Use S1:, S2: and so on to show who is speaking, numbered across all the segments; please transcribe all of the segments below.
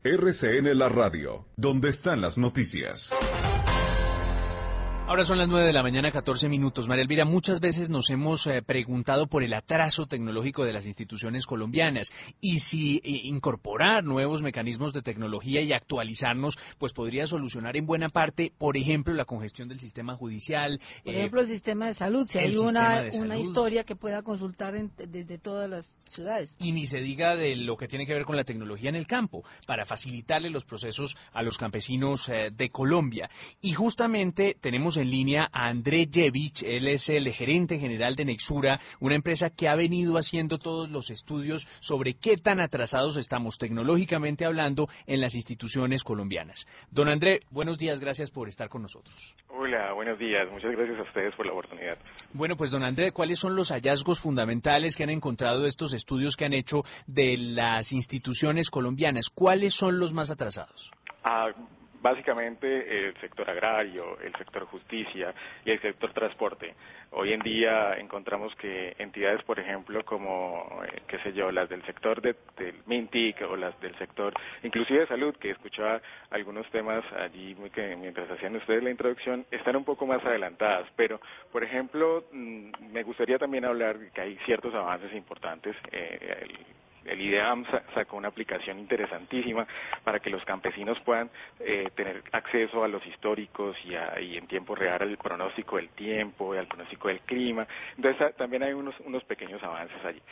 S1: RCN La Radio, donde están las noticias.
S2: Ahora son las 9 de la mañana, 14 minutos. María Elvira, muchas veces nos hemos preguntado por el atraso tecnológico de las instituciones colombianas y si incorporar nuevos mecanismos de tecnología y actualizarnos, pues podría solucionar en buena parte, por ejemplo, la congestión del sistema judicial.
S3: Por ejemplo, el sistema de salud, si hay una historia que pueda consultar desde todas las ciudades.
S2: Y ni se diga de lo que tiene que ver con la tecnología en el campo, para facilitarle los procesos a los campesinos de Colombia. Y justamente tenemos en línea a André Jevich, él es el gerente general de Nexura, una empresa que ha venido haciendo todos los estudios sobre qué tan atrasados estamos tecnológicamente hablando en las instituciones colombianas. Don André, buenos días, gracias por estar con nosotros.
S4: Hola, buenos días, muchas gracias a ustedes por la oportunidad.
S2: Bueno, pues don André, ¿cuáles son los hallazgos fundamentales que han encontrado estos estudios que han hecho de las instituciones colombianas? ¿Cuáles son los más atrasados?
S4: Básicamente el sector agrario, el sector justicia y el sector transporte. Hoy en día encontramos que entidades, por ejemplo, como, las del sector del MINTIC o las del sector inclusive de salud, que escuchaba algunos temas allí que mientras hacían ustedes la introducción, están un poco más adelantadas. Pero, por ejemplo, me gustaría también hablar que hay ciertos avances importantes. El IDEAM sacó una aplicación interesantísima para que los campesinos puedan tener acceso a los históricos y en tiempo real al pronóstico del tiempo, al pronóstico del clima. Entonces también hay unos pequeños avances allí.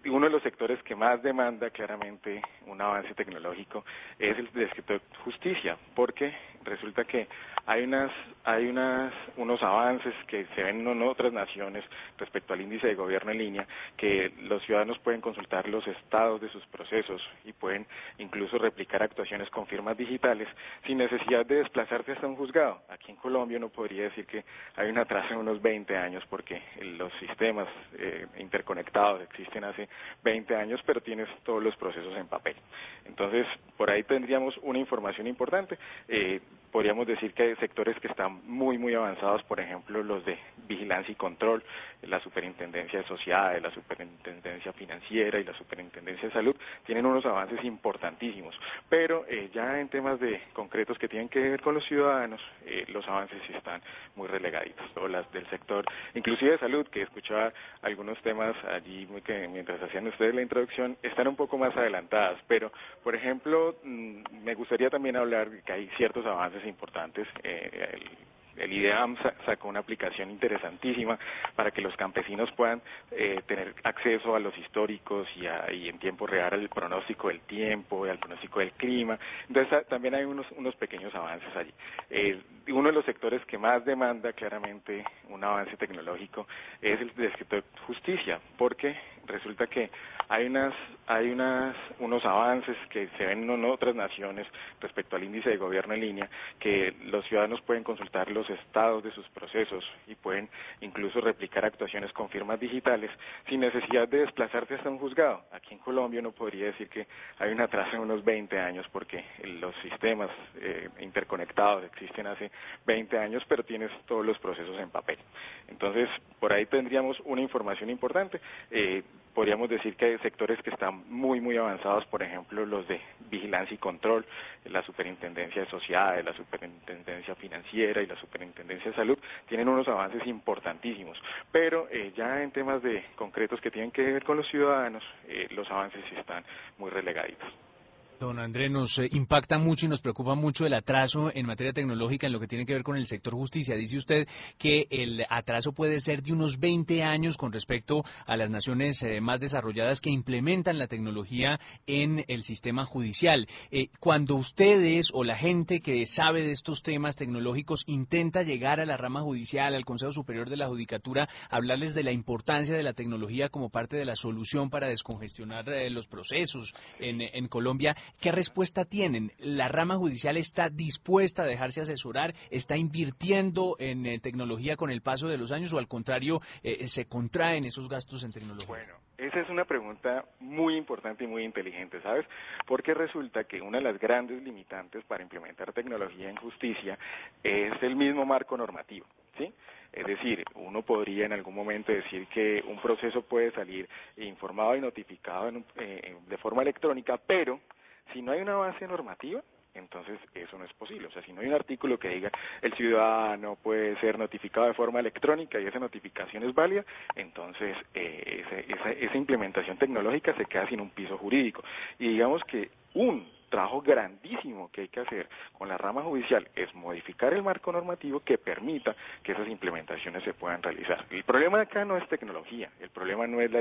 S4: Uno de los sectores que más demanda claramente un avance tecnológico es el del sector justicia, porque resulta que hay unos avances que se ven en otras naciones respecto al índice de gobierno en línea, que los ciudadanos pueden consultar los estados de sus procesos y pueden incluso replicar actuaciones con firmas digitales sin necesidad de desplazarse hasta un juzgado. Aquí en Colombia uno podría decir que hay un atraso de unos 20 años porque los sistemas interconectados existen hace 20 años, pero tienes todos los procesos en papel. Entonces, por ahí tendríamos una información importante. Podríamos decir que hay sectores que están muy avanzados, por ejemplo, los de vigilancia y control, la Superintendencia de Sociedades, la Superintendencia Financiera y la Superintendencia de Salud, tienen unos avances importantísimos. Pero ya en temas concretos que tienen que ver con los ciudadanos, los avances están muy relegaditos. O las del sector, inclusive de salud, que escuchaba algunos temas allí que mientras hacían ustedes la introducción, están un poco más adelantadas. Pero, por ejemplo, me gustaría también hablar que hay ciertos avances importantes. El IDEAM sacó una aplicación interesantísima para que los campesinos puedan tener acceso a los históricos y en tiempo real al pronóstico del tiempo, al pronóstico del clima. Entonces también hay unos pequeños avances allí. Uno de los sectores que más demanda claramente un avance tecnológico es el del sector justicia, porque resulta que hay unos avances que se ven en otras naciones respecto al índice de gobierno en línea, que los ciudadanos pueden consultar los estados de sus procesos y pueden incluso replicar actuaciones con firmas digitales sin necesidad de desplazarse hasta un juzgado. Aquí en Colombia uno podría decir que hay un atraso de unos 20 años porque los sistemas interconectados existen hace 20 años, pero tienes todos los procesos en papel. Entonces, por ahí tendríamos una información importante. Podríamos decir que hay sectores que están muy avanzados, por ejemplo, los de vigilancia y control, la Superintendencia de Sociedades, la Superintendencia Financiera y la Superintendencia de Salud, tienen unos avances importantísimos. Pero ya en temas concretos que tienen que ver con los ciudadanos, los avances están muy relegaditos.
S2: Don André, nos impacta mucho y nos preocupa mucho el atraso en materia tecnológica en lo que tiene que ver con el sector justicia. Dice usted que el atraso puede ser de unos 20 años con respecto a las naciones más desarrolladas que implementan la tecnología en el sistema judicial. Cuando ustedes o la gente que sabe de estos temas tecnológicos intenta llegar a la rama judicial, al Consejo Superior de la Judicatura, hablarles de la importancia de la tecnología como parte de la solución para descongestionar los procesos en Colombia, ¿qué respuesta tienen? ¿La rama judicial está dispuesta a dejarse asesorar? ¿Está invirtiendo en tecnología con el paso de los años o al contrario se contraen esos gastos en tecnología?
S4: Bueno, esa es una pregunta muy importante y muy inteligente, ¿sabes? Porque resulta que una de las grandes limitantes para implementar tecnología en justicia es el mismo marco normativo, ¿sí? Es decir, uno podría en algún momento decir que un proceso puede salir informado y notificado de forma electrónica, pero Si no hay una base normativa, entonces eso no es posible. O sea, si no hay un artículo que diga el ciudadano puede ser notificado de forma electrónica y esa notificación es válida, entonces esa implementación tecnológica se queda sin un piso jurídico. Y digamos que un trabajo grandísimo que hay que hacer con la rama judicial es modificar el marco normativo que permita que esas implementaciones se puedan realizar. El problema acá no es tecnología, el problema no es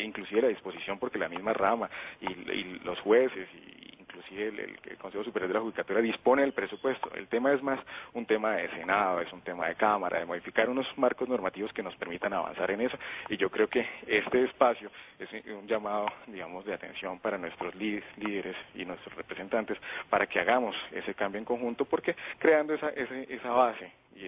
S4: inclusive la disposición, porque la misma rama y los jueces y inclusive el Consejo Superior de la Judicatura dispone del presupuesto. El tema es más un tema de Senado, es un tema de Cámara, de modificar unos marcos normativos que nos permitan avanzar en eso, y yo creo que este espacio es un llamado, digamos, de atención para nuestros líderes y nuestros representantes para que hagamos ese cambio en conjunto, porque creando esa base y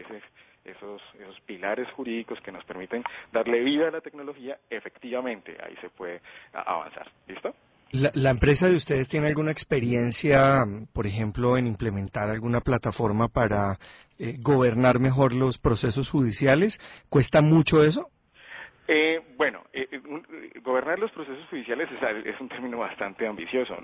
S4: esos pilares jurídicos que nos permiten darle vida a la tecnología, efectivamente ahí se puede avanzar. ¿Listo?
S5: ¿La empresa de ustedes tiene alguna experiencia, por ejemplo, en implementar alguna plataforma para gobernar mejor los procesos judiciales? ¿Cuesta mucho eso?
S4: Gobernar los procesos judiciales es un término bastante ambicioso.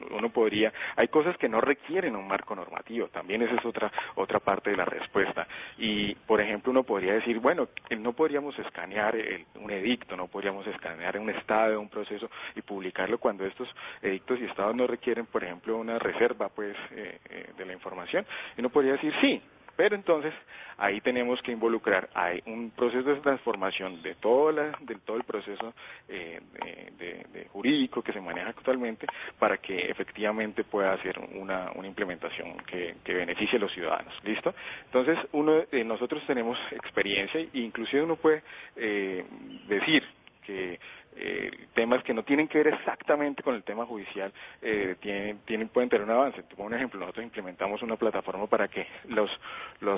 S4: Hay cosas que no requieren un marco normativo, también esa es otra parte de la respuesta. Y, por ejemplo, uno podría decir, bueno, no podríamos escanear un edicto, no podríamos escanear un estado, un proceso y publicarlo cuando estos edictos y estados no requieren, por ejemplo, una reserva, pues, de la información. Y uno podría decir, sí. Pero entonces ahí tenemos que involucrar, hay un proceso de transformación de todo el proceso de jurídico que se maneja actualmente para que efectivamente pueda hacer una implementación que beneficie a los ciudadanos. ¿Listo? Entonces nosotros tenemos experiencia e inclusive uno puede decir que temas que no tienen que ver exactamente con el tema judicial pueden tener un avance. Te pongo un ejemplo, nosotros implementamos una plataforma para que los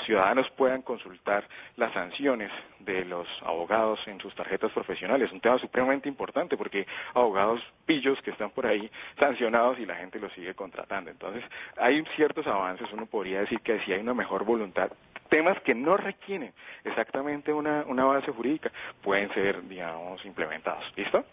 S4: ciudadanos puedan consultar las sanciones de los abogados en sus tarjetas profesionales, un tema supremamente importante porque abogados pillos que están por ahí sancionados y la gente los sigue contratando. Entonces hay ciertos avances, uno podría decir que sí hay una mejor voluntad. Temas que no requieren exactamente una base jurídica pueden ser, digamos, implementados. ¿Listo?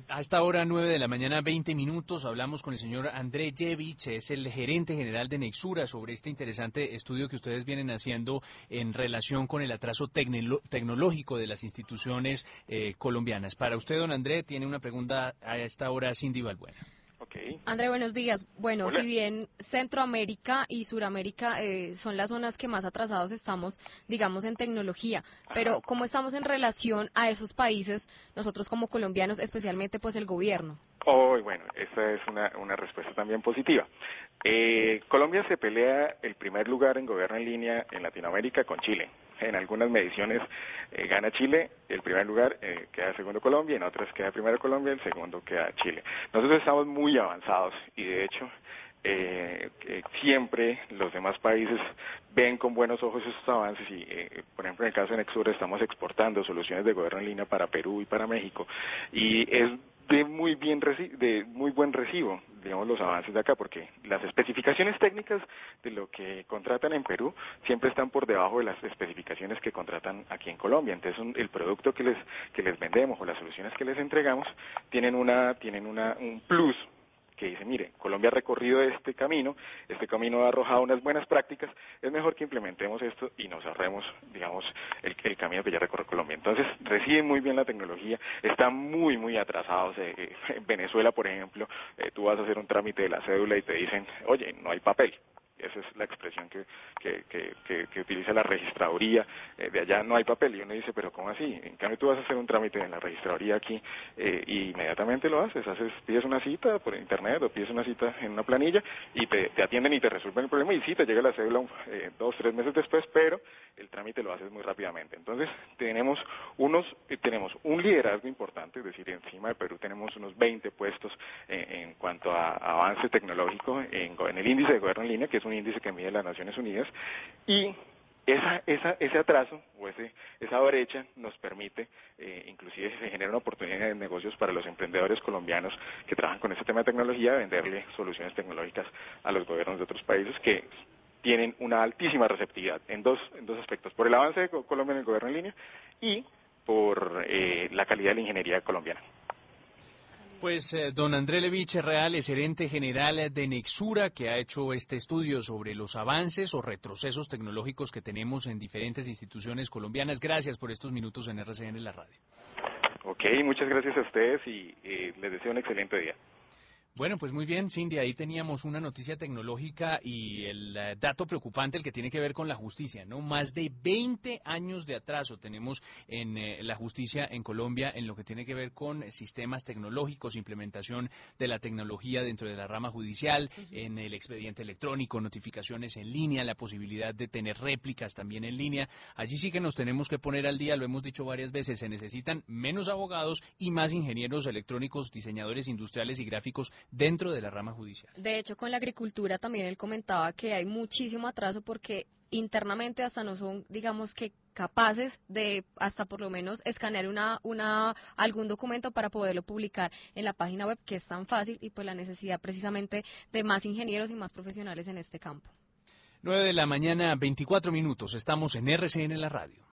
S2: A esta hora, 9 de la mañana, 20 minutos, hablamos con el señor André Jevich, es el gerente general de Nexura, sobre este interesante estudio que ustedes vienen haciendo en relación con el atraso tecnológico de las instituciones colombianas. Para usted, don André, tiene una pregunta a esta hora, Cindy Balbuena.
S6: Okay. André, buenos días. Bueno, hola. Si bien Centroamérica y Suramérica son las zonas que más atrasados estamos, digamos, en tecnología, pero ¿cómo estamos en relación a esos países, nosotros como colombianos, especialmente pues el gobierno?
S4: Bueno, esa es una respuesta también positiva. Colombia se pelea el primer lugar en gobierno en línea en Latinoamérica con Chile. En algunas mediciones gana Chile, el primer lugar queda segundo Colombia, en otras queda primero Colombia, el segundo queda Chile. Nosotros estamos muy avanzados y de hecho siempre los demás países ven con buenos ojos esos avances y, por ejemplo, en el caso de Nexura estamos exportando soluciones de gobierno en línea para Perú y para México y es de muy buen recibo, digamos, los avances de acá, porque las especificaciones técnicas de lo que contratan en Perú siempre están por debajo de las especificaciones que contratan aquí en Colombia. Entonces, el producto que les vendemos o las soluciones que les entregamos tienen un plus que dice, mire, Colombia ha recorrido este camino ha arrojado unas buenas prácticas, es mejor que implementemos esto y nos ahorremos, digamos, el camino que ya recorrió Colombia. Entonces, reciben muy bien la tecnología, están muy, muy atrasados. En Venezuela, por ejemplo, tú vas a hacer un trámite de la cédula y te dicen, oye, no hay papel. Esa es la expresión que utiliza la registraduría. De allá no hay papel. Y uno dice, pero ¿cómo así? En cambio, tú vas a hacer un trámite en la registraduría aquí y inmediatamente lo haces. Pides una cita por internet o pides una cita en una planilla y te atienden y te resuelven el problema. Y sí, te llega la cédula 2-3 meses después, pero el trámite lo haces muy rápidamente. Entonces, tenemos un liderazgo importante, es decir, encima de Perú tenemos unos 20 puestos en cuanto a avance tecnológico en el índice de gobierno en línea, que es un índice que mide las Naciones Unidas, y ese atraso o esa brecha nos permite, inclusive se genera una oportunidad de negocios para los emprendedores colombianos que trabajan con este tema de tecnología, de venderle soluciones tecnológicas a los gobiernos de otros países que tienen una altísima receptividad en dos aspectos, por el avance de Colombia en el gobierno en línea y por la calidad de la ingeniería colombiana.
S2: Pues don André Levich Real es gerente general de Nexura, que ha hecho este estudio sobre los avances o retrocesos tecnológicos que tenemos en diferentes instituciones colombianas. Gracias por estos minutos en RCN La Radio.
S4: Ok, muchas gracias a ustedes y les deseo un excelente día.
S2: Bueno, pues muy bien, Cindy, ahí teníamos una noticia tecnológica y el dato preocupante, el que tiene que ver con la justicia, ¿no? Más de 20 años de atraso tenemos en la justicia en Colombia en lo que tiene que ver con sistemas tecnológicos, implementación de la tecnología dentro de la rama judicial, en el expediente electrónico, notificaciones en línea, la posibilidad de tener réplicas también en línea. Allí sí que nos tenemos que poner al día, lo hemos dicho varias veces, se necesitan menos abogados y más ingenieros electrónicos, diseñadores industriales y gráficos dentro de la rama judicial.
S6: De hecho, con la agricultura también él comentaba que hay muchísimo atraso porque internamente hasta no son, digamos que capaces de hasta por lo menos escanear algún documento para poderlo publicar en la página web, que es tan fácil, y pues la necesidad precisamente de más ingenieros y más profesionales en este campo.
S2: 9 de la mañana, 24 minutos. Estamos en RCN La Radio.